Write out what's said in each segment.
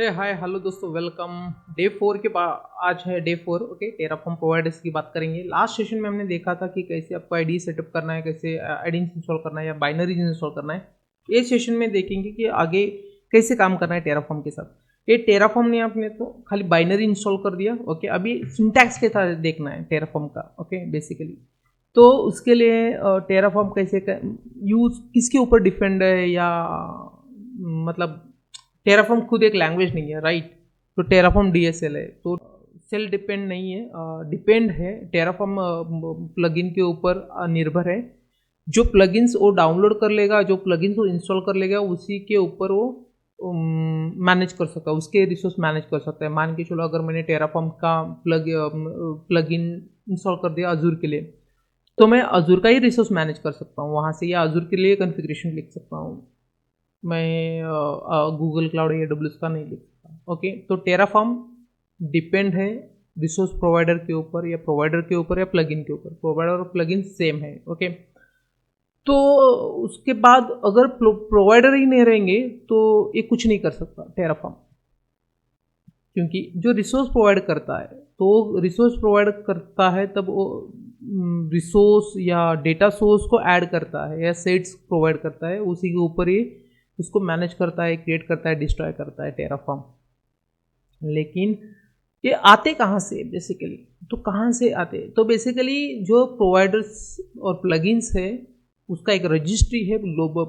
हे hi hello दोस्तों, welcome day 4 के बाद। आज है डे 4। ओके, टेराफॉर्म प्रोवाइडर्स की बात करेंगे। लास्ट सेशन में हमने देखा था कि कैसे आपको आईडी सेटअप करना है, कैसे आईडी इंस्टॉल करना है या बाइनरीज इंस्टॉल करना है। ये सेशन में देखेंगे कि आगे कैसे काम करना है टेराफॉर्म के साथ। ये टेराफॉर्म ने आपने तो खाली बाइनरी इंस्टॉल कर दिया। ओके, अभी सिंटैक्स के साथ देखना है टेराफॉर्म का। ओके, बेसिकली तो उसके लिए टेराफॉर्म कैसे यूज किसके ऊपर डिपेंड है, या मतलब टेराफॉर्म खुद एक लैंग्वेज नहीं है, राइट। तो टेराफॉर्म डीएसएल है, तो सेल डिपेंड नहीं है, डिपेंड है टेराफॉर्म प्लगइन के ऊपर निर्भर है। जो प्लगइन्स वो डाउनलोड कर लेगा, जो प्लगइन्स वो इंस्टॉल कर लेगा, उसी के ऊपर वो मैनेज कर सकता है, उसके रिसोर्स मैनेज कर सकता है। मान के चलो, अगर मैंने टेराफॉर्म का प्लगइन इंस्टॉल कर दिया अजूर के लिए, तो मैं अजूर का ही रिसोर्स मैनेज कर सकता हूँ वहाँ से, या अजूर के लिए कॉन्फ़िगरेशन लिख सकता हूँ। मैं गूगल क्लाउड या AWS का नहीं लिख सकता। ओके, तो टेराफॉर्म डिपेंड है रिसोर्स प्रोवाइडर के ऊपर, या प्रोवाइडर के ऊपर, या प्लगइन के ऊपर। प्रोवाइडर और प्लगइन सेम है। ओके, तो उसके बाद अगर प्रोवाइडर ही नहीं रहेंगे तो ये कुछ नहीं कर सकता टेराफॉर्म, क्योंकि जो रिसोर्स प्रोवाइड करता है, तो रिसोर्स प्रोवाइड करता है तब वो रिसोर्स या डेटा सोर्स को ऐड करता है, या सेट्स प्रोवाइड करता है, उसी के ऊपर ही उसको मैनेज करता है, क्रिएट करता है, डिस्ट्रॉय करता है टेराफॉर्म। लेकिन ये आते कहाँ से बेसिकली, तो कहाँ से आते, तो बेसिकली जो प्रोवाइडर्स और प्लगइन्स है उसका एक रजिस्ट्री है,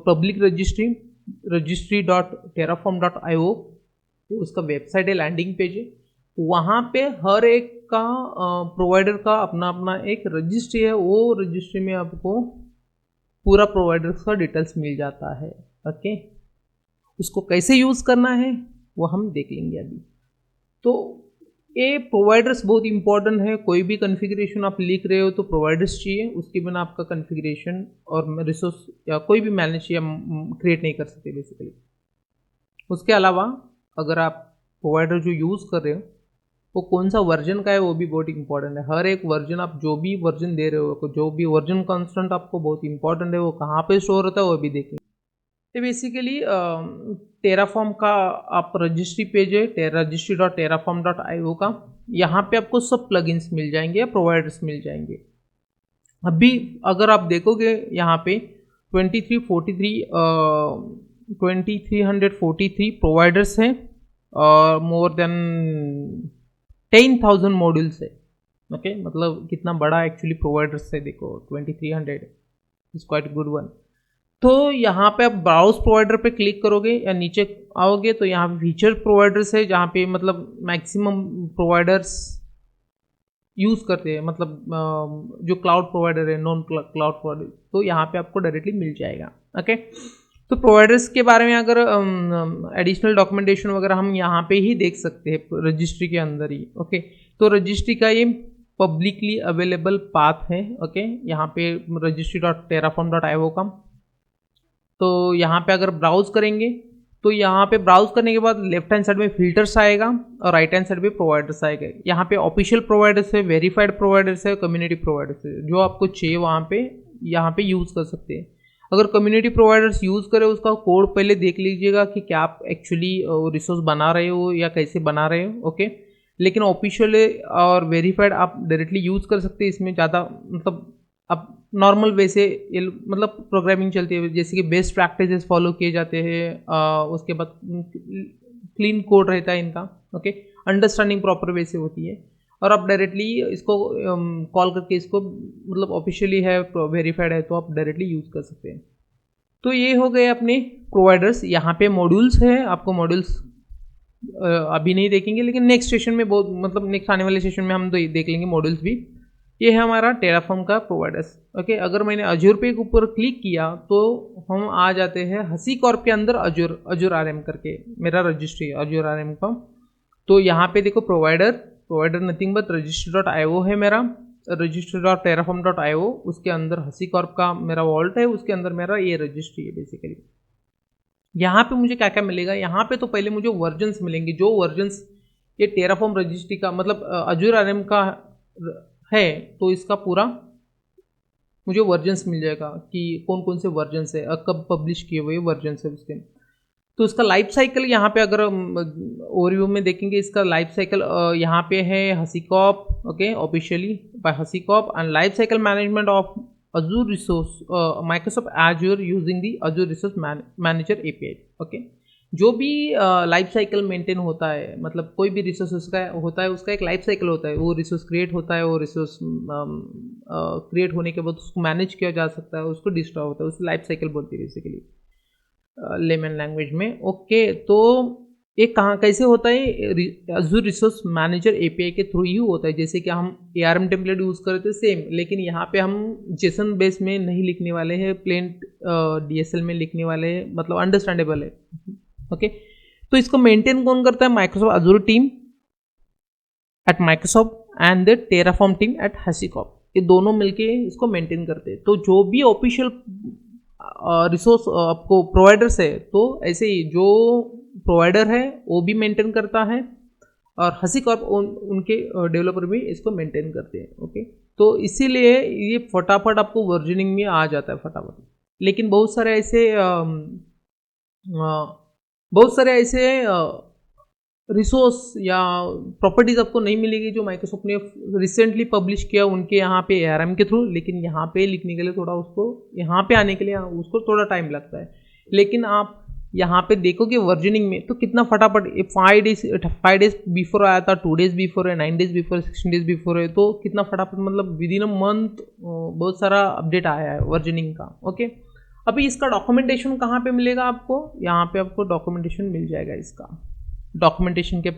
public registry dot Terraform dot IO। उसका वेबसाइट है, लैंडिंग पेज है। वहाँ पे हर एक का प्रोवाइडर का अपना अपना एक रजिस्ट्री है। वो रजिस्ट्री में आपको पूरा प्रोवाइडर का डिटेल्स मिल जाता है। ओके, उसको कैसे यूज़ करना है वो हम देख लेंगे अभी। तो ये प्रोवाइडर्स बहुत इंपॉर्टेंट है। कोई भी कॉन्फ़िगरेशन आप लिख रहे हो तो प्रोवाइडर्स चाहिए, उसके बिना आपका कॉन्फ़िगरेशन और रिसोर्स या कोई भी मैनेज या क्रिएट नहीं कर सकते बेसिकली। उसके अलावा अगर आप प्रोवाइडर जो यूज़ कर रहे हो वो कौन सा वर्जन का है, वो भी बहुत इंपॉर्टेंट है। हर एक वर्जन, आप जो भी वर्जन दे रहे हो, जो भी वर्जन कांस्टेंट आपको बहुत इंपॉर्टेंट है, वो कहाँ पे स्टोर होता है वो भी देखेंगे। तो बेसिकली टेराफॉर्म का आप रजिस्ट्री पेज है, registry dot Terraform dot IO का। यहाँ पे आपको सब प्लगइन्स मिल जाएंगे या प्रोवाइडर्स मिल जाएंगे। अभी अगर आप देखोगे यहाँ पे 2343 प्रोवाइडर्स हैं और मोर देन 10,000 मॉड्यूल्स है। ओके, मतलब कितना बड़ा एक्चुअली प्रोवाइडर्स है, देखो 2300 इज क्वाइट गुड वन। तो यहाँ पे आप ब्राउज प्रोवाइडर पे क्लिक करोगे या नीचे आओगे तो यहाँ पे फीचर प्रोवाइडर्स है, जहाँ पे मतलब मैक्सिमम प्रोवाइडर्स यूज़ करते हैं, मतलब जो क्लाउड प्रोवाइडर है, नॉन क्लाउड प्रोवाइडर, तो यहाँ पे आपको डायरेक्टली मिल जाएगा। ओके, तो प्रोवाइडर्स के बारे में अगर एडिशनल डॉक्यूमेंटेशन वगैरह हम यहाँ पे ही देख सकते हैं रजिस्ट्री के अंदर ही। ओके, तो रजिस्ट्री का ये पब्लिकली अवेलेबल पाथ है। ओके, यहाँ पे registry dot Terraform dot IO का। तो यहाँ पे अगर ब्राउज करेंगे तो यहाँ पे ब्राउज करने के बाद लेफ्ट हैंड साइड में फिल्टर्स आएगा और राइट हैंड साइड में प्रोवाइडर्स आएगा। यहाँ पे ऑफिशियल प्रोवाइडर्स है, वेरीफाइड प्रोवाइडर्स है, कम्युनिटी प्रोवाइडर्स है। जो आपको चाहिए वहाँ पे यहाँ पे यूज़ कर सकते हैं। अगर कम्युनिटी प्रोवाइडर्स यूज़ करें उसका कोड पहले देख लीजिएगा कि क्या आप एक्चुअली रिसोर्स बना रहे हो या कैसे बना रहे हो। ओके, लेकिन ऑफिशियल और वेरीफाइड आप डायरेक्टली यूज़ कर सकते हैं। इसमें ज़्यादा मतलब अब नॉर्मल वे से मतलब प्रोग्रामिंग चलती है, जैसे कि बेस्ट प्रैक्टिसेस फॉलो किए जाते हैं। उसके बाद क्लीन कोड रहता है इनका। ओके, अंडरस्टैंडिंग प्रॉपर वे से होती है, और आप डायरेक्टली इसको कॉल करके इसको मतलब ऑफिशियली है, वेरीफाइड है, तो आप डायरेक्टली यूज़ कर सकते हैं। तो ये हो गए अपने प्रोवाइडर्स। यहाँ पे मॉड्यूल्स है, आपको मॉड्यूल्स अभी नहीं देखेंगे, लेकिन नेक्स्ट सेशन में बहुत मतलब नेक्स्ट आने वाले सेशन में हम तो देख लेंगे मॉड्यूल्स भी। ये है हमारा टेराफॉर्म का प्रोवाइडर्स। ओके, अगर मैंने अजूर पे के ऊपर क्लिक किया तो हम आ जाते हैं हसीकॉर्प के अंदर, अजूर RM करके मेरा रजिस्ट्री है अजूर RM का। तो यहाँ पे देखो provider nothing but registry dot IO है मेरा, registry dot Terraform dot IO। उसके अंदर हसीकॉर्प का मेरा वॉल्ट है, उसके अंदर मेरा ये रजिस्ट्री है बेसिकली। यहाँ पे मुझे क्या क्या मिलेगा, यहाँ पे तो पहले मुझे वर्जन्स मिलेंगे, जो वर्जन्स ये टेराफॉर्म रजिस्ट्री का मतलब अजूर RM का है, तो इसका पूरा मुझे वर्जन्स मिल जाएगा कि कौन कौन से वर्जन्स है, कब पब्लिश किए हुए वर्जन्स है उसके। तो उसका लाइफ साइकिल यहाँ पे अगर ओवरव्यू में देखेंगे, इसका लाइफ साइकिल यहाँ पे है HashiCorp, okay, officially by HashiCorp, and life cycle management of Azure resource, Microsoft Azure using the Azure resource manager API, okay. जो भी लाइफ साइकिल मेंटेन होता है, मतलब कोई भी रिसोर्स उसका होता है, उसका एक लाइफ साइकिल होता है। वो रिसोर्स क्रिएट होता है, वो रिसोर्स क्रिएट होने के बाद उसको मैनेज किया जा सकता है, उसको डिस्ट्रॉय होता है, उसे लाइफ साइकिल बोलते हैं बेसिकली लेमन लैंग्वेज में, ओके। तो ये कहाँ कैसे होता है, Azure रिसोर्स मैनेजर API के थ्रू ही होता है। जैसे कि हम ARM टेम्पलेट यूज़ करते हैं सेम, लेकिन यहाँ पे हम जेसन बेस में नहीं लिखने वाले हैं, प्लेन DSL में लिखने वाले हैं, मतलब अंडरस्टैंडेबल है, ओके। तो इसको मेंटेन कौन करता है, Microsoft Azure team at Microsoft and the Terraform team at HashiCorp, ये दोनों मिलके इसको मेंटेन करते हैं। तो जो भी ऑफिशियल रिसोर्स आपको प्रोवाइडर्स है, तो ऐसे ही जो प्रोवाइडर है वो भी मेंटेन करता है, और HashiCorp उनके डेवलपर भी इसको मेंटेन करते हैं, ओके। तो इसीलिए ये फटाफट आपको वर्जनिंग में आ जाता है फटाफट। लेकिन बहुत सारे ऐसे रिसोर्स या प्रॉपर्टीज आपको नहीं मिलेगी जो माइक्रोसॉफ्ट ने रिसेंटली पब्लिश किया उनके यहाँ पे ARM के थ्रू, लेकिन यहाँ पे लिखने के लिए थोड़ा उसको, यहाँ पे आने के लिए उसको थोड़ा टाइम लगता है। लेकिन आप यहाँ पे देखोगे वर्जनिंग में तो कितना फटाफट, 5 डेज बिफोर आया था, 2 डेज बिफोर है, 9 डेज बिफोर, 16 डेज बिफोर है, तो कितना फटाफट, मतलब विद इन अ मंथ बहुत सारा अपडेट आया है वर्जनिंग का, ओके। अभी इसका डॉक्यूमेंटेशन कहाँ पे मिलेगा आपको, यहाँ पे आपको डॉक्यूमेंटेशन मिल जाएगा। इसका डॉक्यूमेंटेशन के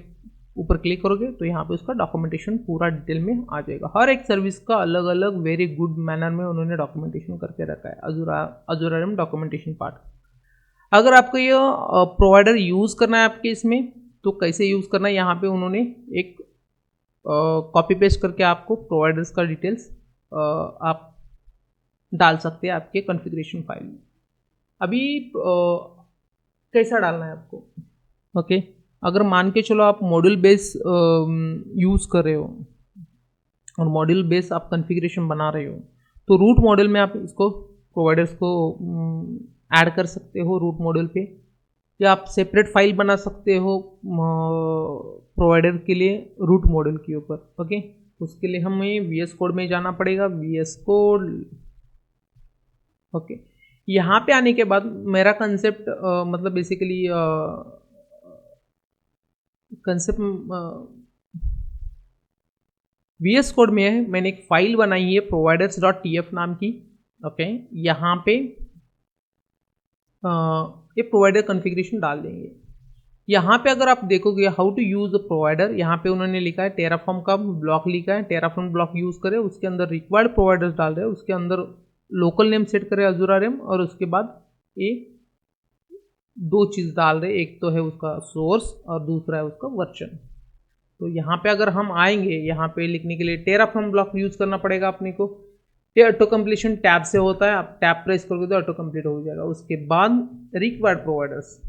ऊपर क्लिक करोगे तो यहाँ पे उसका डॉक्यूमेंटेशन पूरा डिटेल में आ जाएगा। हर एक सर्विस का अलग अलग वेरी गुड मैनर में उन्होंने डॉक्यूमेंटेशन करके रखा है, Azure ARM डॉक्यूमेंटेशन पार्ट। अगर आपको ये प्रोवाइडर यूज़ करना है आपके इसमें, तो कैसे यूज़ करना है, यहाँ पे उन्होंने एक कॉपी पेस्ट करके आपको प्रोवाइडर्स का डिटेल्स आप डाल सकते हैं आपके कॉन्फ़िगरेशन फाइल में। अभी कैसा डालना है आपको, ओके। अगर मान के चलो आप मॉड्यूल बेस यूज़ कर रहे हो और मॉड्यूल बेस आप कॉन्फ़िगरेशन बना रहे हो, तो रूट मॉड्यूल में आप इसको प्रोवाइडर्स को ऐड कर सकते हो रूट मॉड्यूल पे, या आप सेपरेट फाइल बना सकते हो प्रोवाइडर के लिए रूट मॉड्यूल के ऊपर, ओके। उसके लिए हमें VS कोड में जाना पड़ेगा, VS कोड, ओके। यहाँ पे आने के बाद मेरा कंसेप्ट मतलब बेसिकली कंसेप्ट VS कोड में है। मैंने एक फाइल बनाई है providers.tf नाम की, ओके। यहाँ पे ये प्रोवाइडर कॉन्फ़िगरेशन डाल देंगे। यहाँ पे अगर आप देखोगे how to use the provider, यहाँ पे उन्होंने लिखा है टेराफॉर्म का ब्लॉक लिखा है, टेराफॉर्म ब्लॉक यूज़ करें, उसके अंदर रिक्वायर्ड प्रोवाइडर्स डाल रहे हैं, उसके अंदर लोकल नेम सेट करें Azure ARM, और उसके बाद ये 2 चीज़ डाल रहे, एक तो है उसका सोर्स और दूसरा है उसका वर्जन। तो यहाँ पे अगर हम आएंगे, यहाँ पे लिखने के लिए टेराफॉर्म ब्लॉक यूज़ करना पड़ेगा अपने को। ये ऑटो कंप्लीशन टैब से होता है, आप टैब प्रेस करोगे तो ऑटो कंप्लीट हो जाएगा। उसके बाद required providers,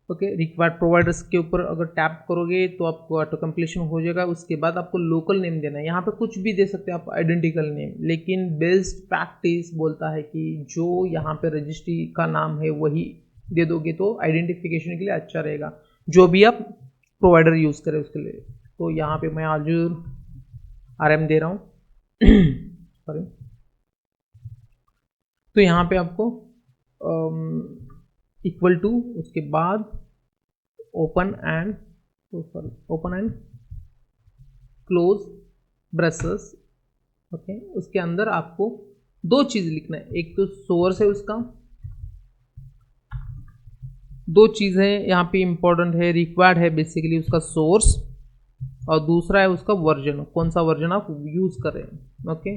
okay. Required providers के ऊपर अगर टैप करोगे तो आपको ऑटो कंप्लीशन हो जाएगा। उसके बाद आपको लोकल नेम देना है, यहाँ पे कुछ भी दे सकते हैं आप आइडेंटिकल नेम, लेकिन बेस्ट प्रैक्टिस बोलता है कि जो यहाँ पे रजिस्ट्री का नाम है वही दे दोगे तो आइडेंटिफिकेशन के लिए अच्छा रहेगा, जो भी आप प्रोवाइडर यूज़ करें उसके लिए। तो यहाँ पे मैं Azure ARM दे रहा हूँ सॉरी। तो यहाँ पे आपको इक्वल टू, उसके बाद open and close brushes, okay. उसके अंदर आपको 2 चीज़ लिखना है, एक तो सोर्स है उसका, 2 चीज़ें यहाँ पे इंपॉर्टेंट है, रिक्वायर्ड है बेसिकली उसका सोर्स, और दूसरा है उसका वर्जन, कौन सा वर्जन आप यूज़ कर रहे हैं, ओके।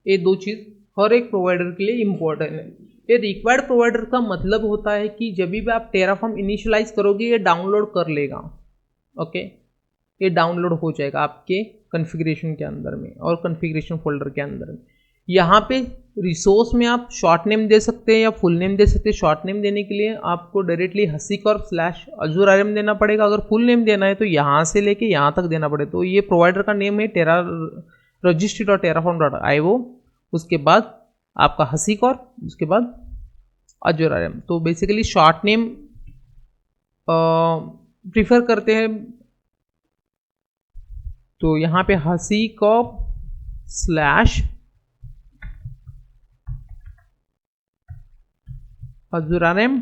ये 2 चीज़ हर एक प्रोवाइडर के लिए इंपॉर्टेंट है। ये रिक्वायर्ड प्रोवाइडर का मतलब होता है कि जब भी आप टेराफॉर्म इनिशियलाइज करोगे ये डाउनलोड कर लेगा, ओके। ये डाउनलोड हो जाएगा आपके कॉन्फ़िगरेशन के अंदर में और कॉन्फ़िगरेशन फोल्डर के अंदर में। यहाँ पे रिसोर्स में आप शॉर्ट नेम दे सकते हैं या फुल नेम दे सकते हैं। शॉर्ट नेम देने के लिए आपको डायरेक्टली HashiCorp/Azure ARM देना पड़ेगा। अगर फुल नेम देना है तो यहाँ से लेके यहाँ तक देना पड़ेगा। तो ये प्रोवाइडर का नेम है registry.terraform.io, उसके बाद आपका HashiCorp, उसके बाद अजूर आरएम। तो बेसिकली शॉर्ट नेम प्रीफर करते हैं, तो यहाँ पे HashiCorp / अजूर आरएम,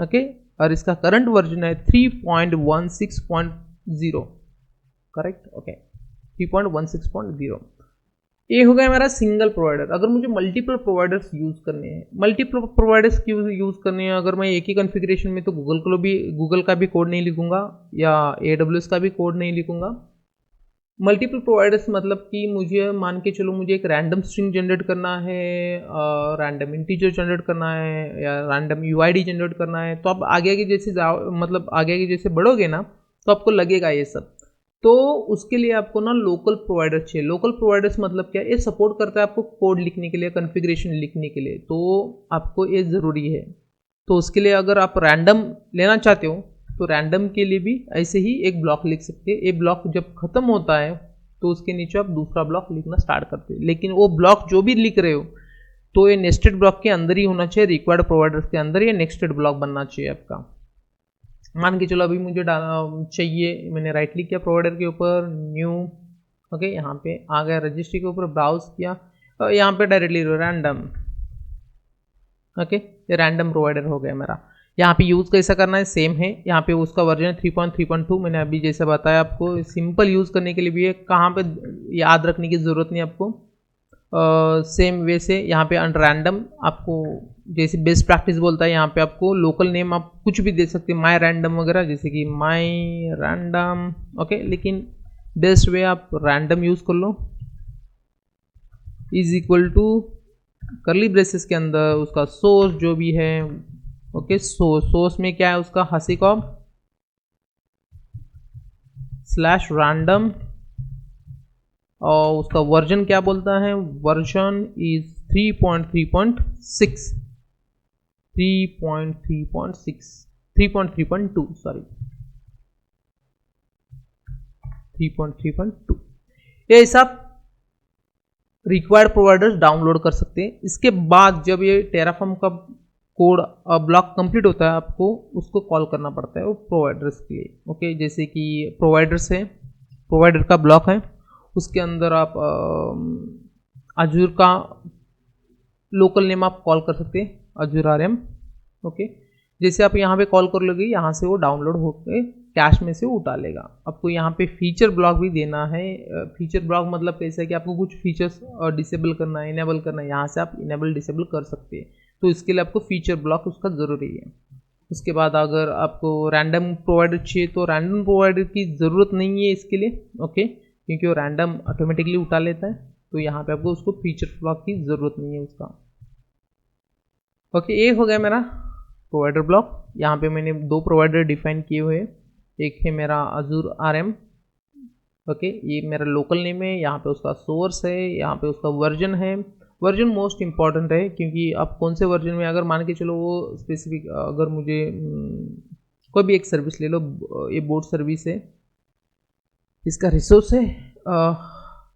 ओके। और इसका करंट वर्जन है 3.16.0, करेक्ट, ओके, 3.16.0। ये हो गया मेरा सिंगल प्रोवाइडर। अगर मुझे मल्टीपल प्रोवाइडर्स यूज करने हैं, मल्टीपल प्रोवाइडर्स क्यों यूज करने हैं, अगर मैं एक ही कॉन्फ़िगरेशन में, तो गूगल का भी कोड नहीं लिखूंगा या AWS का भी कोड नहीं लिखूंगा। मल्टीपल प्रोवाइडर्स मतलब कि मुझे मान के चलो मुझे एक रैंडम स्ट्रिंग जनरेट करना है, रैंडम इंटीजर जनरेट करना है या रैंडम UID जनरेट करना है, तो आप आगे आगे जैसे बढ़ोगे ना तो आपको लगेगा ये सब। तो उसके लिए आपको ना लोकल प्रोवाइडर चाहिए। लोकल प्रोवाइडर्स मतलब क्या, ये सपोर्ट करता है आपको कोड लिखने के लिए, कॉन्फ़िगरेशन लिखने के लिए, तो आपको ये ज़रूरी है। तो उसके लिए अगर आप रैंडम लेना चाहते हो तो रैंडम के लिए भी ऐसे ही एक ब्लॉक लिख सकते हैं। ये ब्लॉक जब खत्म होता है तो उसके नीचे आप दूसरा ब्लॉक लिखना स्टार्ट करते हैं, लेकिन वो ब्लॉक जो भी लिख रहे हो तो ये नेस्टेड ब्लॉक के अंदर ही होना चाहिए, रिक्वायर्ड प्रोवाइडर्स के अंदर ये नेस्टेड ब्लॉक बनना चाहिए आपका। मान के चलो अभी मुझे चाहिए, मैंने राइट क्लिक किया प्रोवाइडर के ऊपर, न्यू, ओके, यहाँ पे आ गया, रजिस्ट्री के ऊपर ब्राउज किया, यहाँ पे डायरेक्टली रैंडम, ओके, ये रैंडम प्रोवाइडर हो गया मेरा। यहाँ पे यूज़ कैसा करना है, सेम है, यहाँ पे उसका वर्जन 3.3.2, मैंने अभी जैसे बताया आपको, सिंपल यूज़ करने के लिए भी है, कहाँ पे याद रखने की ज़रूरत नहीं आपको। सेम वे से यहाँ पे रैंडम आपको जैसे बेस्ट प्रैक्टिस बोलता है, यहाँ पे आपको लोकल नेम आप कुछ भी दे सकते हैं, माई रैंडम वगैरह, जैसे कि माई रैंडम, ओके, लेकिन बेस्ट वे आप रैंडम यूज़ कर लो, is equal to curly braces के अंदर उसका सोर्स जो भी है, ओके, सोर्स में क्या है उसका HashiCorp / random, और उसका वर्जन क्या बोलता है, वर्जन इज 3.3.6, 3.2 सॉरी, 3.3.2। ये सब रिक्वायर्ड प्रोवाइडर्स डाउनलोड कर सकते हैं। इसके बाद जब ये टेराफॉर्म का कोड ब्लॉक कंप्लीट होता है, आपको उसको कॉल करना पड़ता है वो प्रोवाइडर्स के लिए, ओके। जैसे कि प्रोवाइडर्स है, प्रोवाइडर का ब्लॉक है, उसके अंदर आप अजूर का लोकल नेम आप कॉल कर सकते हैं, अजूर आरएम, ओके। जैसे आप यहाँ पे कॉल कर लोगे, यहाँ से वो डाउनलोड होकर कैश में से उठा लेगा। आपको यहाँ पे फीचर ब्लॉक भी देना है। फीचर ब्लॉक मतलब कैसा है कि आपको कुछ फीचर्स डिसेबल करना है, इनेबल करना है, यहाँ से आप इनेबल डिसेबल कर सकते हैं, तो इसके लिए आपको फीचर ब्लॉक उसका ज़रूरी है। उसके बाद अगर आपको रैंडम प्रोवाइडर चाहिए तो रैंडम प्रोवाइडर की ज़रूरत नहीं है इसके लिए, ओके, क्योंकि वो रैंडम ऑटोमेटिकली उठा लेता है, तो यहाँ पे आपको उसको फीचर ब्लॉक की ज़रूरत नहीं है उसका, ओके। ये हो गया मेरा प्रोवाइडर ब्लॉक। यहाँ पे मैंने 2 प्रोवाइडर डिफाइन किए हुए, एक है मेरा अजूर आरएम, ओके, ये मेरा लोकल नेम है, यहाँ पे उसका सोर्स है, यहाँ पे उसका वर्जन है। वर्जन मोस्ट इंपॉर्टेंट है, क्योंकि आप कौन से वर्जन में, अगर मान के चलो वो स्पेसिफिक, अगर मुझे कोई भी एक सर्विस ले लो, ये बोट सर्विस है, इसका रिसोर्स है,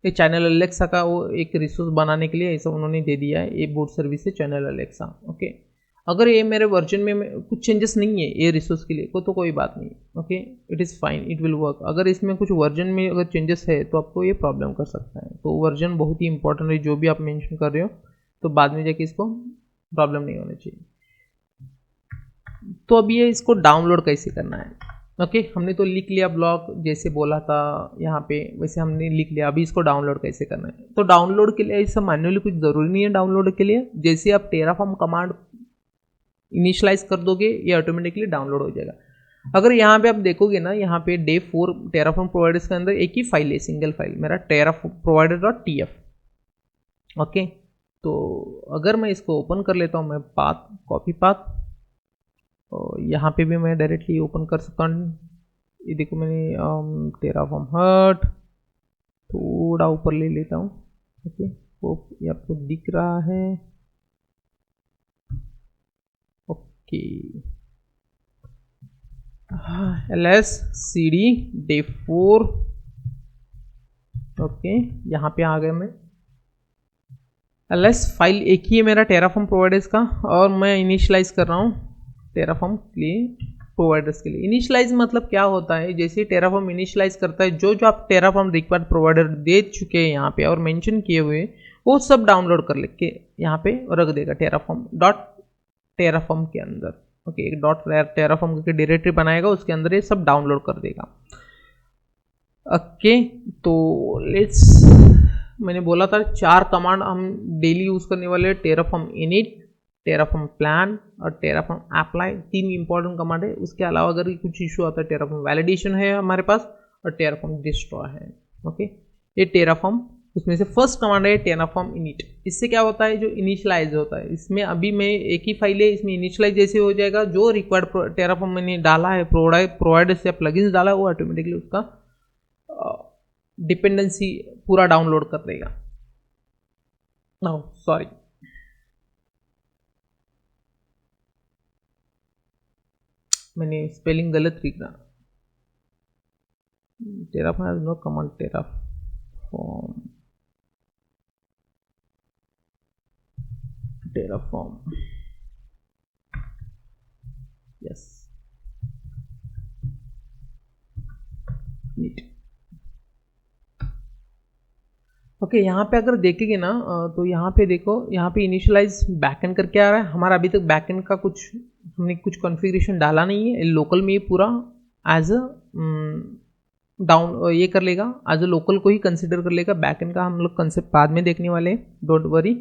ये चैनल अलेक्सा का वो एक रिसोर्स बनाने के लिए ऐसा उन्होंने दे दिया है, ये बोट सर्विस है चैनल अलेक्सा, ओके। अगर ये मेरे वर्जन में कुछ चेंजेस नहीं है ये रिसोर्स के लिए तो कोई बात नहीं, okay, it is fine, it will work. अगर इसमें कुछ वर्जन में अगर चेंजेस है तो आपको ये प्रॉब्लम कर सकता है, तो वर्जन बहुत ही इंपॉर्टेंट है, जो भी आप मेंशन कर रहे हो, तो बाद में जाके इसको प्रॉब्लम नहीं होना चाहिए। तो अब ये इसको डाउनलोड कैसे करना है, ओके, हमने तो लिख लिया ब्लॉक, जैसे बोला था यहाँ पे वैसे हमने लिख लिया। अभी इसको डाउनलोड कैसे करना है, तो डाउनलोड के लिए ऐसा मैन्युअली कुछ ज़रूरी नहीं है डाउनलोड के लिए। जैसे आप टेराफॉर्म कमांड इनिशियलाइज कर दोगे ये ऑटोमेटिकली डाउनलोड हो जाएगा। अगर यहाँ पे आप देखोगे ना, यहाँ पे डे 4 टेराफॉर्म प्रोवाइडर्स के अंदर एक ही फाइल है, सिंगल फाइल मेरा टेराफॉर्म provider.tf, ओके। तो अगर मैं इसको ओपन कर लेता हूँ, मैं पाथ कॉपी पाथ, और यहाँ पे भी मैं डायरेक्टली ओपन कर सकता हूँ। ये देखो मैंने टेराफॉर्म हट थोड़ा ऊपर ले लेता हूँ, ओके, वो ये आपको दिख रहा है, okay, ls cd day 4, okay, यहाँ पे आ गए मैं, एलएस फाइल एक ही है मेरा टेराफॉर्म प्रोवाइडर्स का, और मैं इनिशियलाइज कर रहा हूँ टेराफॉर्म के लिए प्रोवाइडर्स के लिए। इनिशियलाइज मतलब क्या होता है, जैसे टेराफॉर्म इनिशियलाइज करता है, जो जो आप टेराफॉर्म रिक्वायर्ड प्रोवाइडर दे चुके हैं यहाँ पे और मेंशन किए हुए, वो सब डाउनलोड कर लेके यहाँ पे रख देगा टेराफॉर्म डॉट टेराफॉर्म के अंदर। ओके, एक डॉट टेराफॉर्म की डायरेक्टरी बनाएगा, उसके अंदर ये सब डाउनलोड कर देगा। ओके, तो लेट्स, मैंने बोला था 4 कमांड हम डेली यूज करने वाले हैं, टेराफॉर्म इनिट, टेराफॉर्म प्लान और टेराफॉर्म अप्लाई, 3 इंपॉर्टेंट कमांड है। उसके अलावा अगर कुछ इशू आता है, टेराफॉर्म वैलिडेशन है हमारे पास और टेराफॉर्म डिस्ट्रॉय है। ओके, ये टेराफॉर्म, उसमें से फर्स्ट कमांड है टेराफॉर्म इनिट। इससे क्या होता है, जो इनिशियलाइज होता है, इसमें अभी मैं एक ही फाइल है, इसमें इनिशियलाइज जैसे हो जाएगा, जो रिक्वायर्ड टेराफॉर्म मैंने डाला है, प्रोवाइडर्स या प्लगइन्स डाला है, वो ऑटोमेटिकली उसका डिपेंडेंसी पूरा डाउनलोड कर देगा। सॉरी, मैंने स्पेलिंग गलत लिखा। Terraform has no command Terraform yes neat. Okay, यहाँ पे अगर देखेंगे ना, तो यहाँ पे देखो, यहाँ पे इनिशियलाइज बैकएंड करके आ रहा है हमारा। अभी तक बैकएंड का हमने कुछ कॉन्फ़िगरेशन डाला नहीं है, लोकल में ये पूरा एज अ डाउन ये कर लेगा, एज अ लोकल को ही कंसिडर कर लेगा। बैकएंड का हम लोग कंसेप्ट बाद में देखने वाले हैं, don't worry.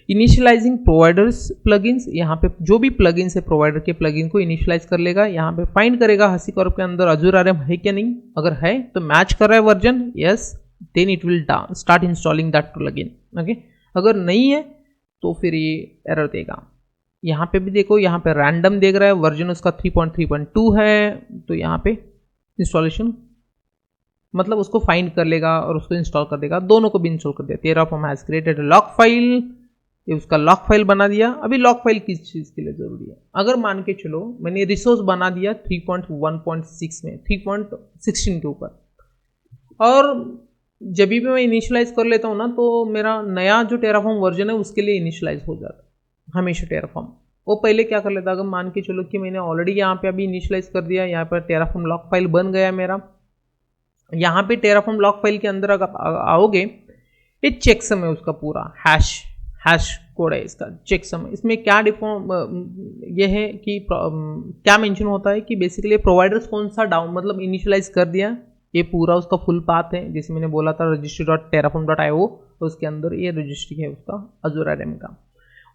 Initialising providers plugins, यहाँ पे जो भी प्लगइन्स है प्रोवाइडर के प्लगइन को इनिशियलाइज कर लेगा। यहाँ पे फाइंड करेगा HashiCorp के अंदर Azure RM है क्या नहीं, अगर है तो मैच कर रहा है version, yes, then it will start installing that plugin. Okay, अगर नहीं है तो फिर ये एरर देगा। यहाँ पे भी देखो, यहाँ पे रैंडम देख रहा है, वर्जन उसका 3.3.2 है, तो यहाँ पे इंस्टॉलेशन मतलब उसको फाइंड कर लेगा और उसको इंस्टॉल कर देगा, दोनों को भी इंस्टॉल कर दिया। Terraform has created log file, ये उसका लॉग फाइल बना दिया। अभी लॉग फाइल किस चीज़ के लिए ज़रूरी है, अगर मान के चलो मैंने रिसोर्स बना दिया 3.1.6 में, 3.16 के ऊपर, और जब भी मैं इनिशियलाइज कर लेता हूँ ना, तो मेरा नया जो टेराफॉर्म वर्जन है उसके लिए इनिशियलाइज हो जाता है हमेशा टेराफॉर्म। वो पहले क्या कर लेता, अगर मान के चलो कि मैंने ऑलरेडी यहाँ पे अभी इनिशियलाइज कर दिया, यहाँ पर टेराफॉर्म लॉग फाइल बन गया मेरा। यहाँ पे टेराफॉर्म लॉग फाइल के अंदर अगर आओगे, ये चेकसम है उसका पूरा, हैश कोड है इसका, चेकसम। इसमें क्या ये है कि क्या मेंशन होता है कि बेसिकली प्रोवाइडर्स कौन सा डाउन मतलब इनिशियलाइज कर दिया, ये पूरा उसका फुल पाथ है। जैसे मैंने बोला था registry.terraform.io, तो उसके अंदर ये रजिस्ट्री है उसका Azure RM का।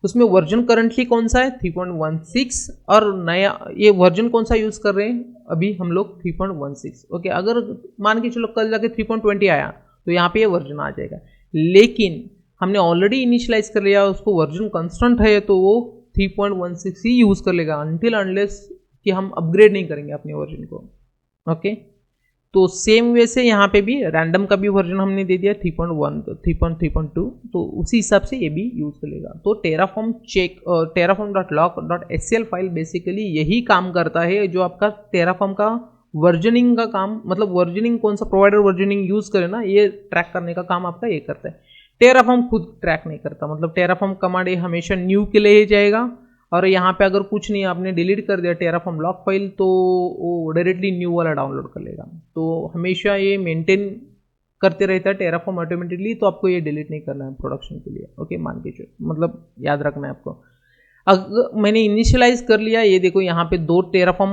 उसमें वर्जन करंटली कौन सा है, 3.16, और नया ये वर्जन कौन सा यूज़ कर रहे हैं अभी हम लोग, 3.16। ओके, अगर मान के चलो कल जाके 3.20 आया तो यहाँ पे ये वर्जन आ जाएगा, लेकिन हमने ऑलरेडी इनिशियलाइज कर लिया, उसको वर्जन कंस्टेंट है तो वो 3.16 ही यूज़ कर लेगा अनटिल अनलेस कि हम अपग्रेड नहीं करेंगे अपने वर्जन को। ओके, तो सेम वे से यहाँ पे भी रैंडम का भी वर्जन हमने दे दिया 3.1 3.2, तो उसी हिसाब से ये भी यूज करेगा। तो टेराफॉर्म terraform.log.scl फाइल बेसिकली यही काम करता है, जो आपका टेराफॉर्म का वर्जनिंग का काम, मतलब वर्जनिंग कौन सा प्रोवाइडर वर्जनिंग यूज करे ना, ये ट्रैक करने का काम आपका ये करता है। टेराफॉर्म खुद ट्रैक नहीं करता, मतलब टेराफॉर्म कमांड ये हमेशा न्यू के लिए ही जाएगा, और यहाँ पे अगर कुछ नहीं आपने डिलीट कर दिया टेराफॉर्म लॉग फाइल, तो वो डायरेक्टली न्यू वाला डाउनलोड कर लेगा। तो हमेशा ये मेंटेन करते रहता है टेराफॉर्म ऑटोमेटिकली, तो आपको ये डिलीट नहीं करना है प्रोडक्शन के लिए। ओके, मान के चलो, मतलब याद रखना है आपको। अगर मैंने इनिशियलाइज कर लिया, ये देखो यहाँ पे 2 टेराफॉर्म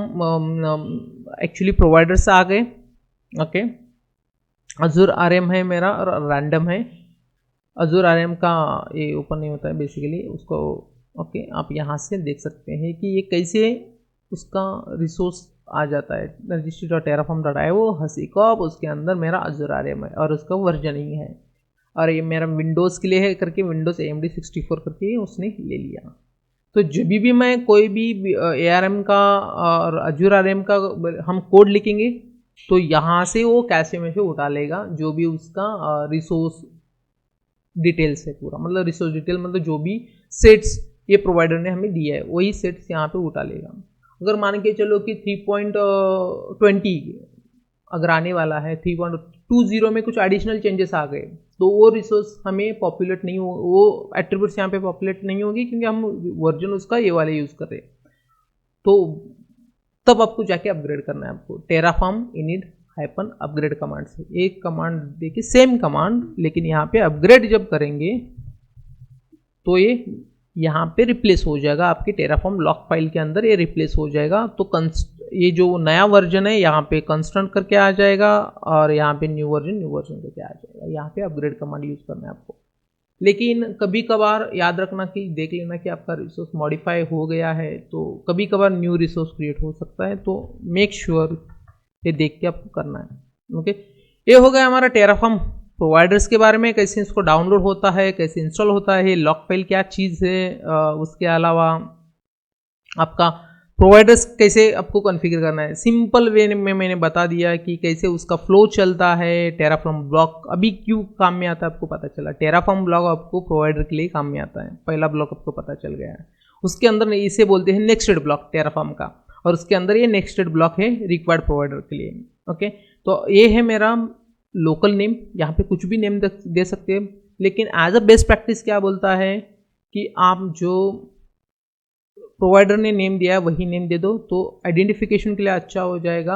एक्चुअली प्रोवाइडर्स आ गए। ओके, Azure RM है मेरा और रैंडम है। Azure RM का ये ओपन नहीं होता है बेसिकली उसको। ओके, आप यहाँ से देख सकते हैं कि ये कैसे उसका रिसोर्स आ जाता है, registry.terraform.io HashiCorp, उसके अंदर मेरा Azure RM है और उसका वर्जनिंग है, और ये मेरा विंडोज़ के लिए है करके विंडोज़ AMD 64 करके उसने ले लिया। तो जब भी मैं कोई भी ARM का और Azure RM का हम कोड लिखेंगे, तो यहाँ से वो कैशे में से उठा लेगा जो भी उसका रिसोर्स डिटेल्स है पूरा, मतलब रिसोर्स डिटेल मतलब जो भी सेट्स ये प्रोवाइडर ने हमें दिया है वही सेट्स यहाँ पे उठा लेगा। अगर मान के चलो कि 3.20 अगर आने वाला है, 3.20 में कुछ एडिशनल चेंजेस आ गए, तो वो रिसोर्स हमें पॉपुलेट नहीं हो, वो एट्रीब्यूट्स यहाँ पे पॉपुलेट नहीं होगी क्योंकि हम वर्जन उसका ये वाले यूज़ कर रहे हैं। तो तब आपको जाके अपग्रेड करना है आपको Terraform init hyphen upgrade command से। एक कमांड देखिए सेम कमांड, लेकिन यहाँ पे अपग्रेड जब करेंगे तो ये यहाँ पे रिप्लेस हो जाएगा, आपके टेराफॉर्म लॉक फाइल के अंदर ये रिप्लेस हो जाएगा। तो ये जो नया वर्जन है यहाँ पे कंस्टेंट करके आ जाएगा और यहाँ पे न्यू वर्जन करके आ जाएगा। यहाँ पे अपग्रेड कमांड यूज करना है आपको। लेकिन कभी कभार याद रखना कि देख लेना कि आपका रिसोर्स मॉडिफाई हो गया है, तो कभी कभार न्यू रिसोर्स क्रिएट हो सकता है, तो मेक श्योर ये देख के आपको करना है। ओके, ये हो गया हमारा टेराफॉर्म प्रोवाइडर्स के बारे में, कैसे इसको डाउनलोड होता है, कैसे इंस्टॉल होता है, लॉक फाइल क्या चीज़ है, उसके अलावा आपका प्रोवाइडर्स कैसे आपको कॉन्फ़िगर करना है। सिंपल वे में मैंने बता दिया कि कैसे उसका फ्लो चलता है। टेराफॉर्म ब्लॉक अभी क्यों काम में आता है आपको पता चला। टेराफॉर्म ब्लॉक आपको प्रोवाइडर के लिए काम में आता है, पहला ब्लॉक आपको पता चल गया है। उसके अंदर इसे बोलते हैं नेक्स्टेड ब्लॉक टेराफॉर्म का, और उसके अंदर ये नेक्स्टेड ब्लॉक है रिक्वायर्ड प्रोवाइडर के लिए। ओके, तो ये है मेरा लोकल नेम, यहाँ पे कुछ भी नेम दे सकते हैं, लेकिन एज अ बेस्ट प्रैक्टिस क्या बोलता है कि आप जो प्रोवाइडर ने नेम दिया है वही नेम दे दो, तो आइडेंटिफिकेशन के लिए अच्छा हो जाएगा।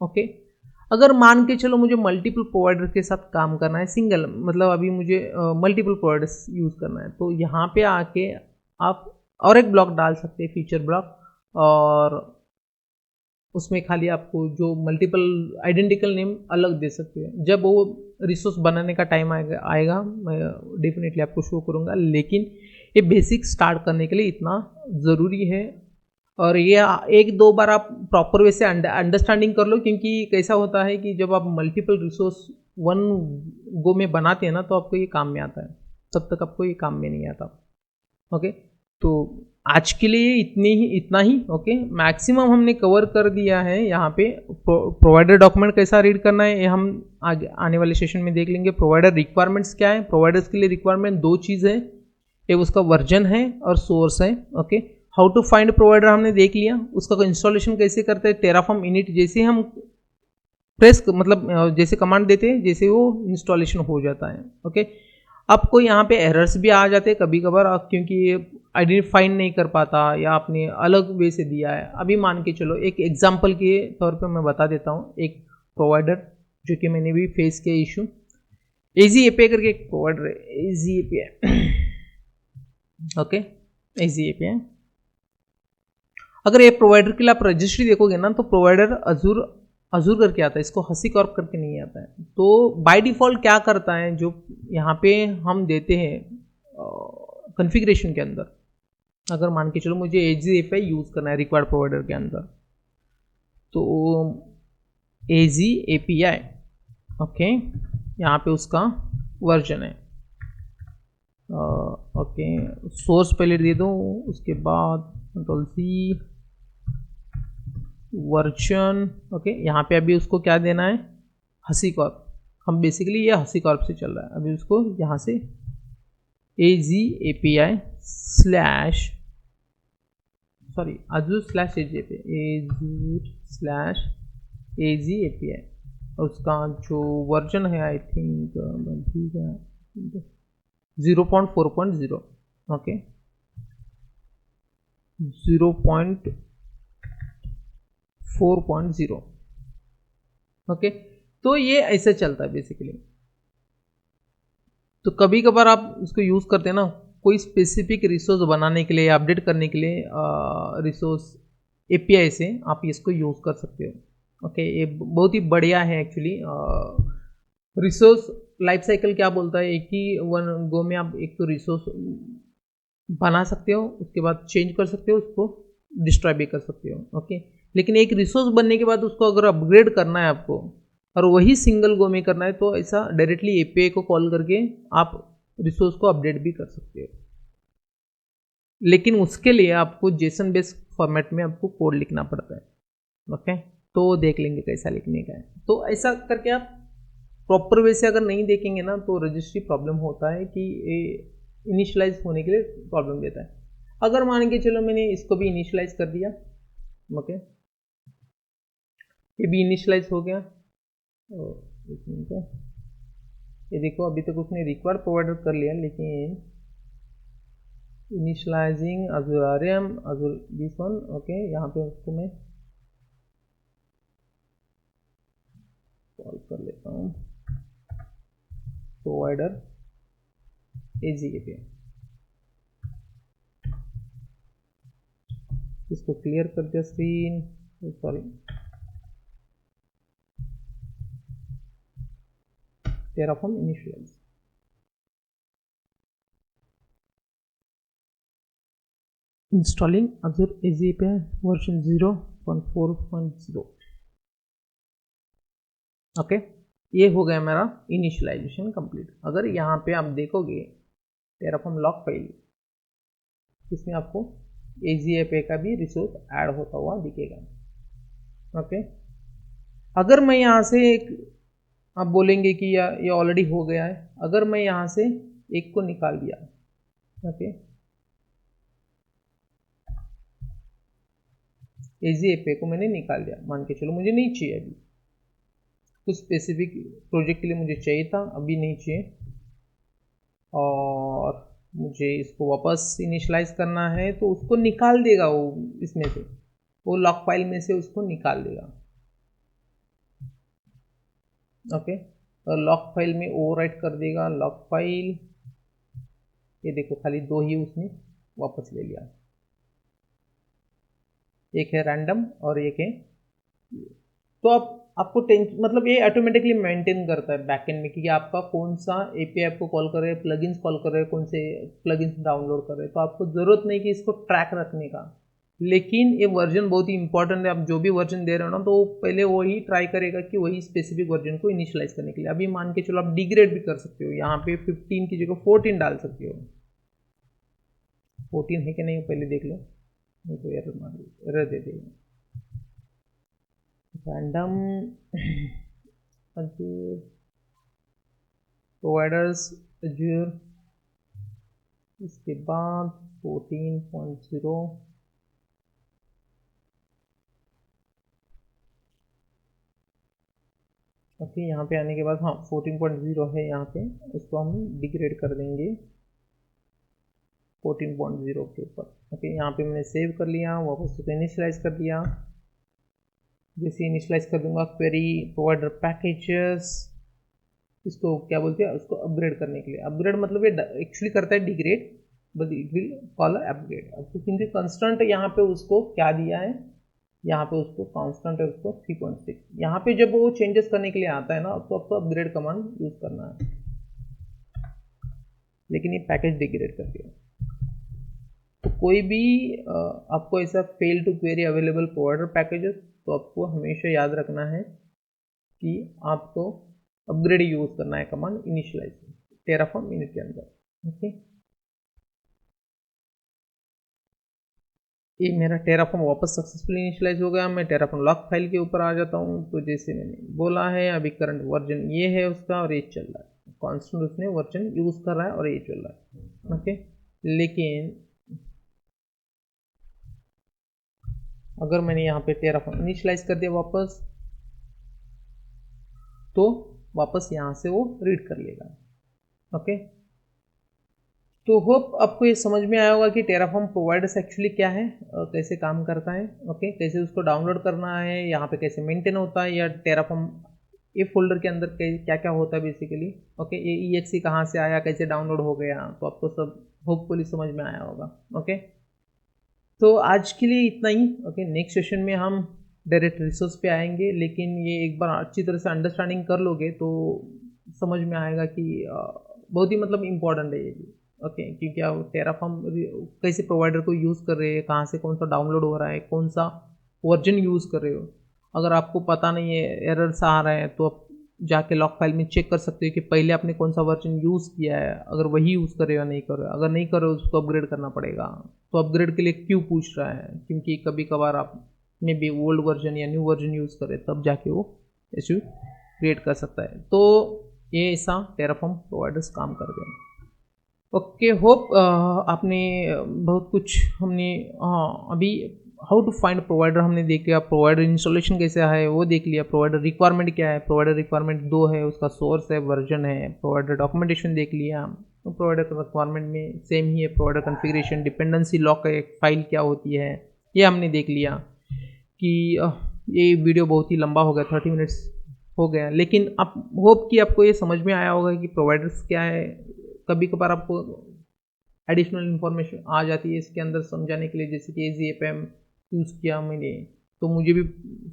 ओके, अगर मान के चलो मुझे मल्टीपल प्रोवाइडर के साथ काम करना है, सिंगल मतलब अभी मुझे मल्टीपल प्रोवाइडर्स यूज़ करना है, तो यहाँ पे आके आप और एक ब्लॉक डाल सकते हैं, फीचर ब्लॉक, और उसमें खाली आपको जो मल्टीपल आइडेंटिकल नेम अलग दे सकते हैं। जब वो रिसोर्स बनाने का टाइम आएगा मैं डेफिनेटली आपको शो करूँगा, लेकिन ये बेसिक स्टार्ट करने के लिए इतना ज़रूरी है। और ये एक दो बार आप प्रॉपर वे से अंडरस्टैंडिंग कर लो, क्योंकि कैसा होता है कि जब आप मल्टीपल रिसोर्स वन गो में बनाते हैं ना, तो आपको ये काम में आता है, तब तक आपको ये काम में नहीं आता। ओके, तो आज के लिए इतना ही। ओके, मैक्सिमम हमने कवर कर दिया है। यहाँ पे प्रोवाइडर डॉक्यूमेंट कैसा रीड करना है ये हम आगे आने वाले सेशन में देख लेंगे। प्रोवाइडर रिक्वायरमेंट्स क्या है, प्रोवाइडर्स के लिए रिक्वायरमेंट दो चीज़ है, एक उसका वर्जन है और सोर्स है। Okay, how to find provider हमने देख लिया, उसका इंस्टॉलेशन कैसे करते हैं, टेराफॉर्म इनिट जैसे हम प्रेस मतलब जैसे कमांड देते हैं जैसे वो इंस्टॉलेशन हो जाता है। ओके, आपको यहाँ पे एरर्स भी आ जाते हैं कभी कभार, क्योंकि ये आइडेंटिफाई नहीं कर पाता या आपने अलग वे से दिया है। अभी मान के चलो एक एग्जांपल के तौर पे मैं बता देता हूँ, एक प्रोवाइडर जो कि मैंने भी फेस किया इशू, एजी एपीआई करके एक प्रोवाइडर है, एजी एपीआई। ओके, एजी एपीआई। अगर ये प्रोवाइडर के लिए आप रजिस्ट्री देखोगे ना, तो प्रोवाइडर अजूर करके आता है, इसको हसीकॉर्प करके नहीं आता है। तो बाय डिफ़ॉल्ट क्या करता है, जो यहाँ पे हम देते हैं कॉन्फ़िगरेशन के अंदर, अगर मान के चलो मुझे एजी एपीआई यूज़ करना है रिक्वायर्ड प्रोवाइडर के अंदर, तो एजी एपीआई ओके, यहाँ पे उसका वर्जन है। ओके, सोर्स पहले दे दो, उसके बाद कंट्रोल सी वर्जन। ओके, यहाँ पे अभी उसको क्या देना है, हसीकॉर्प। हम बेसिकली ये हसीकॉर्प से चल रहा है, अभी उसको यहाँ से एजी एपीआई स्लैश अजूर स्लैश एजी एपीआई, उसका जो वर्जन है आई थिंक 0.4.0। ओके, 0.4.0। ओके, तो ये ऐसे चलता है बेसिकली। तो कभी कभार आप इसको यूज़ करते हैं ना, कोई स्पेसिफिक रिसोर्स बनाने के लिए, अपडेट करने के लिए रिसोर्स एपीआई से आप इसको यूज़ कर सकते हो। ओके, ये बहुत ही बढ़िया है एक्चुअली। रिसोर्स लाइफ साइकिल क्या बोलता है, एक ही वन गो में आप एक तो रिसोर्स बना सकते हो, उसके बाद चेंज कर सकते हो, उसको डिस्ट्रॉय भी कर सकते हो। ओके, लेकिन एक रिसोर्स बनने के बाद उसको अगर अपग्रेड करना है आपको, और वही सिंगल गो में करना है, तो ऐसा डायरेक्टली एपीआई को कॉल करके आप रिसोर्स को अपडेट भी कर सकते हो। लेकिन उसके लिए आपको जेसन बेस्ड फॉर्मेट में आपको कोड लिखना पड़ता है। ओके, तो देख लेंगे कैसा लिखने का है। तो ऐसा करके आप प्रॉपर वे से अगर नहीं देखेंगे ना, तो रजिस्ट्री प्रॉब्लम होता है कि इनिशियलाइज होने के लिए प्रॉब्लम देता है। अगर मान के चलो मैंने इसको भी इनिशियलाइज कर दिया, ओके, ये भी इनिशियलाइज हो गया, ये देखो अभी तक उसने रिक्वायर्ड प्रोवाइडर कर लिया, लेकिन initializing azurerm Azure this one, okay यहाँ पे उसको मैं कॉल कर लेता हूँ प्रोवाइडर AZAPI। इसको क्लियर कर दिया screen, sorry Terraform initialize। Installing Azure AZAPI version 0.4.0। Okay, ये हो गया मेरा इनिशियलाइजेशन कंप्लीट। अगर यहाँ पे आप देखोगे Terraform लॉग फाइल, इसमें आपको AZAPI का भी रिसोर्स ऐड होता हुआ दिखेगा। ओके, अगर मैं यहाँ से एक, आप बोलेंगे कि ये ऑलरेडी हो गया है, अगर मैं यहाँ से एक को निकाल दिया, ओके AZAPI को मैंने निकाल दिया, मान के चलो मुझे नहीं चाहिए, अभी कुछ स्पेसिफिक प्रोजेक्ट के लिए मुझे चाहिए था, अभी नहीं चाहिए, और मुझे इसको वापस इनिशियलाइज करना है, तो उसको निकाल देगा वो, इसमें से वो लॉग फाइल में से उसको निकाल देगा। ओके, और लॉग फाइल में ओवरराइट कर देगा लॉग फाइल। ये देखो खाली 2 ही उसने वापस ले लिया, एक है रैंडम और एक है, तो आपको मतलब ये ऑटोमेटिकली मेंटेन करता है बैकएंड में कि आपका कौन सा API आपको कॉल कर रहे हैं, प्लगइन्स कॉल कर रहे हैं, कौन से प्लगइन्स डाउनलोड कर रहे हैं, तो आपको ज़रूरत नहीं कि इसको ट्रैक रखने का। लेकिन ये वर्जन बहुत ही इंपॉर्टेंट है, आप जो भी वर्जन दे रहे हो ना, तो पहले वही ट्राई करेगा कि वही स्पेसिफिक वर्जन को इनिशियलाइज करने के लिए। अभी मान के चलो आप डिग्रेड भी कर सकते हो, यहाँ पे 15 की जगह 14 डाल सकते हो। 14 है कि नहीं पहले देख लो, नहीं तो एरर दे देगा। रैंडम Azure प्रोवाइडर्स Azure, इसके बाद 14.0, ओके यहाँ पे आने के बाद हाँ 14.0 है यहाँ पे, इसको हम डिग्रेड कर देंगे 14.0 के ऊपर। ओके, यहाँ पे मैंने सेव कर लिया, वापस उसको इनिशियलाइज कर दिया। जैसे इनिशियलाइज कर दूंगा क्वेरी प्रोवाइडर पैकेजेस, इसको क्या बोलते हैं, उसको अपग्रेड करने के लिए। अपग्रेड मतलब ये एक्चुअली करता है degrade, but it will call upgrade. अब क्योंकि कंस्टेंट यहाँ पे उसको क्या दिया है, यहाँ पे उसको कांस्टेंट है उसको 3.6। यहाँ पे जब वो चेंजेस करने के लिए आता है ना, तो आपको अपग्रेड कमांड यूज करना है, लेकिन ये पैकेज डिग्रेड कर दिया। तो कोई भी आपको ऐसा fail to query available provider packages, तो आपको हमेशा याद रखना है कि आपको अपग्रेड यूज करना है कमांड इनिशियलाइज टेराफॉर्म इनिट के अंदर। ओके, ये मेरा टेराफॉर्म वापस सक्सेसफुली इनिशियलाइज हो गया। मैं टेराफॉर्म लॉग फाइल के ऊपर आ जाता हूँ। तो जैसे मैंने बोला है, अभी करंट वर्जन ये है उसका और ये चल रहा है, कॉन्स्टेंट उसने वर्जन यूज कर रहा है और ये चल रहा है। ओके, लेकिन अगर मैंने यहाँ पे टेराफॉर्म इनिशियलाइज कर दिया वापस, तो वापस यहाँ से वो रीड कर लेगा। ओके, तो होप आपको ये समझ में आया होगा कि टेराफॉर्म प्रोवाइडर्स एक्चुअली क्या है, कैसे काम करता है। ओके, कैसे उसको डाउनलोड करना है, यहाँ पे कैसे मेंटेन होता है, या टेराफॉर्म ये फोल्डर के अंदर क्या क्या होता है बेसिकली। ओके, ये EXE कहाँ से आया, कैसे डाउनलोड हो गया, तो आपको सब होपफुली समझ में आया होगा। ओके, तो आज के लिए इतना ही। ओके, नेक्स्ट सेशन में हम डायरेक्ट रिसोर्स पे आएंगे, लेकिन ये एक बार अच्छी तरह से अंडरस्टैंडिंग कर लोगे तो समझ में आएगा कि बहुत ही मतलब इम्पॉर्टेंट है ये भी। ओके, क्योंकि आप टेराफॉर्म कैसे प्रोवाइडर को यूज़ कर रहे हैं, कहाँ से कौन सा डाउनलोड हो रहा है, कौन सा वर्जन यूज़ कर रहे हो। अगर आपको पता नहीं है, एरर्स आ रहे हैं, तो आप जाके लॉग फाइल में चेक कर सकते हो कि पहले आपने कौन सा वर्जन यूज़ किया है, अगर वही यूज़ करे या नहीं करे। अगर नहीं करे उसको अपग्रेड करना पड़ेगा। तो अपग्रेड के लिए क्यों पूछ रहा है, क्योंकि कभी कभार आप में भी ओल्ड वर्जन या न्यू वर्जन यूज़ करें, तब जाके वो इशू क्रिएट कर सकता है। तो ये ऐसा टेराफॉर्म प्रोवाइडर्स काम करते हैं। ओके, होप आपने बहुत कुछ हमने हाँ अभी हाउ टू फाइंड प्रोवाइडर हमने देख लिया, प्रोवाइडर इंस्टॉलेशन कैसे है वो देख लिया, प्रोवाइडर रिक्वायरमेंट क्या है, प्रोवाइडर रिक्वायरमेंट 2 है, उसका सोर्स है, वर्जन है, प्रोवाइडर डॉक्यूमेंटेशन देख लिया। तो प्रोवाइडर रिक्वायरमेंट में सेम ही है, provider configuration, dependency lock file क्या होती है, ये हमने देख लिया। कि ये वीडियो बहुत ही लंबा हो गया, 30 मिनट्स हो गया, लेकिन आप होप कि आपको ये समझ में आया होगा कि प्रोवाइडर्स क्या है। कभी कभार आपको एडिशनल इन्फॉर्मेशन आ जाती है इसके अंदर समझाने के लिए, जैसे कि AZFM यूज़ किया मैंने, तो मुझे भी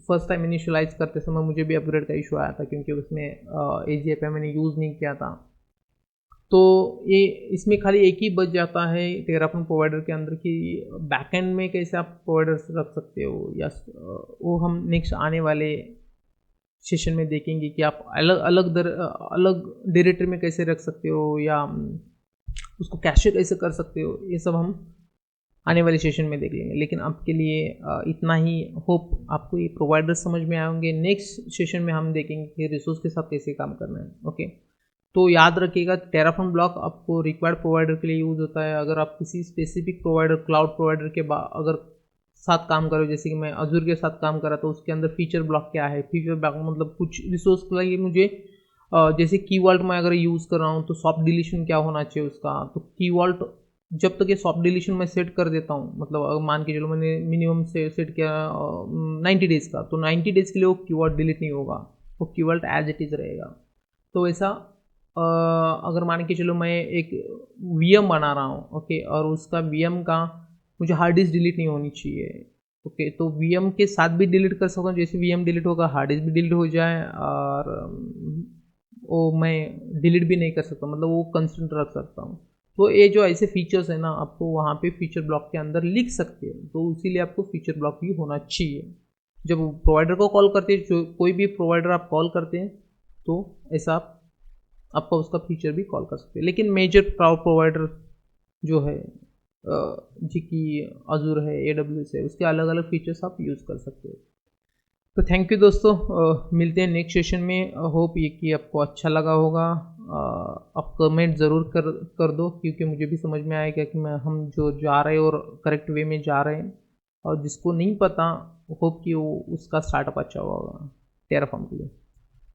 फर्स्ट टाइम इनिशियलाइज करते समय मुझे भी अपग्रेड का इशू आया था, क्योंकि उसमें AZFM मैंने यूज़ नहीं किया था। तो ये इसमें खाली एक ही बच जाता है टेराफॉर्म प्रोवाइडर के अंदर कि बैकएंड में कैसे आप प्रोवाइडर्स रख सकते हो, या वो हम नेक्स्ट आने वाले सेशन में देखेंगे कि आप अलग डायरेक्टरी में कैसे रख सकते हो, या उसको कैशे कैसे कर सकते हो, ये सब हम आने वाले सेशन में देख लेंगे। लेकिन आपके लिए इतना ही, होप आपको ये प्रोवाइडर समझ में आएंगे। नेक्स्ट सेशन में हम देखेंगे कि रिसोर्स के साथ कैसे काम करना है। ओके, तो याद रखिएगा टेराफॉर्म ब्लॉक आपको रिक्वायर्ड प्रोवाइडर के लिए यूज़ होता है। अगर आप किसी स्पेसिफिक प्रोवाइडर, क्लाउड प्रोवाइडर के अगर साथ काम करो, जैसे कि मैं अजूर के साथ काम करा, तो उसके अंदर फीचर ब्लॉक क्या है, फीचर ब्लॉक मतलब कुछ रिसोर्स के लिए मुझे जैसे कीवर्ड में अगर यूज़ कर रहा हूँ तो सॉफ्ट डिलीशन क्या होना चाहिए उसका, तो कीवर्ड जब तक ये सॉफ्ट डिलीशन मैं सेट कर देता हूँ, मतलब अगर मान के चलो मैंने मिनिमम से सेट किया 90 डेज़ का, तो 90 डेज़ के लिए वो कीवर्ड डिलीट नहीं होगा, वो कीवर्ड एज इट इज़ रहेगा। तो ऐसा अगर मान के चलो मैं एक VM बना रहा हूँ, ओके, और उसका VM का मुझे हार्ड डिस्क डिलीट नहीं होनी चाहिए, ओके, तो VM के साथ भी डिलीट कर सकता हूँ, जैसे VM डिलीट होगा हार्ड डिस्क भी डिलीट हो जाए, और वो मैं डिलीट भी नहीं कर सकता, मतलब वो कंस्टेंट रख सकता हूँ। तो ये जो ऐसे फीचर्स है ना, आपको वहाँ पे फीचर ब्लॉक के अंदर लिख सकते हैं, तो इसीलिए आपको फीचर ब्लॉक भी होना चाहिए। जब प्रोवाइडर को कॉल करते हैं, जो कोई भी प्रोवाइडर आप कॉल करते हैं, तो ऐसा आपका उसका फीचर भी कॉल कर सकते हैं। लेकिन मेजर क्लाउड प्रोवाइडर जो है जी की अजूर है, AWS है, उसके अलग अलग फीचर्स आप यूज़ कर सकते हो। तो थैंक यू दोस्तों, मिलते हैं नेक्स्ट सेशन में। होप ये कि आपको अच्छा लगा होगा। आप कमेंट ज़रूर कर दो, क्योंकि मुझे भी समझ में आएगा कि हम जो जा रहे हैं और करेक्ट वे में जा रहे हैं, और जिसको नहीं पता, होप कि वो उसका स्टार्टअप अच्छा होगा टेराफॉर्म के लिए।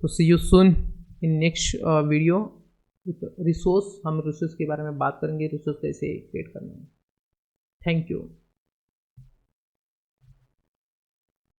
तो see you soon in next video with resource. हम रिसोर्स के बारे में बात करेंगे, रिसोर्स कैसे क्रिएट करना है। Thank you.